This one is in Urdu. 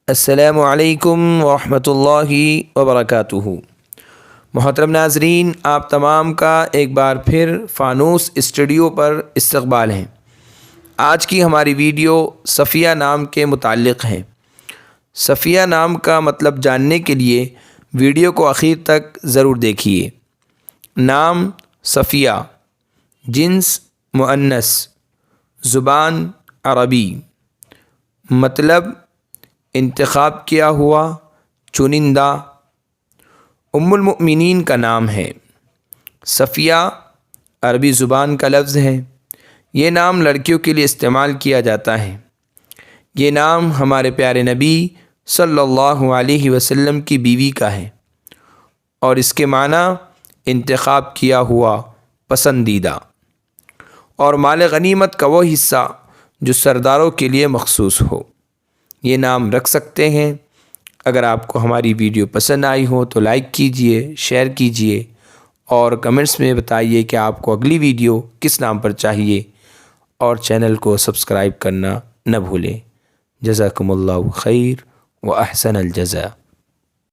السلام علیکم ورحمۃ اللہ وبرکاتہ۔ محترم ناظرین، آپ تمام کا ایک بار پھر فانوس اسٹوڈیو پر استقبال ہے۔ آج کی ہماری ویڈیو صفیہ نام کے متعلق ہے۔ صفیہ نام کا مطلب جاننے کے لیے ویڈیو کو آخر تک ضرور دیکھیے۔ نام صفیہ، جنس مؤنث، زبان عربی، مطلب انتخاب کیا ہوا، چنندہ۔ ام المؤمنین کا نام ہے۔ صفیہ عربی زبان کا لفظ ہے۔ یہ نام لڑکیوں کے لیے استعمال کیا جاتا ہے۔ یہ نام ہمارے پیارے نبی صلی اللہ علیہ وسلم کی بیوی کا ہے اور اس کے معنی انتخاب کیا ہوا، پسندیدہ، اور مال غنیمت کا وہ حصہ جو سرداروں کے لیے مخصوص ہو۔ یہ نام رکھ سکتے ہیں۔ اگر آپ کو ہماری ویڈیو پسند آئی ہو تو لائک کیجئے، شیئر کیجئے اور کمنٹس میں بتائیے کہ آپ کو اگلی ویڈیو کس نام پر چاہیے، اور چینل کو سبسکرائب کرنا نہ بھولیں۔ جزاکم اللہ خیر و احسن الجزاء۔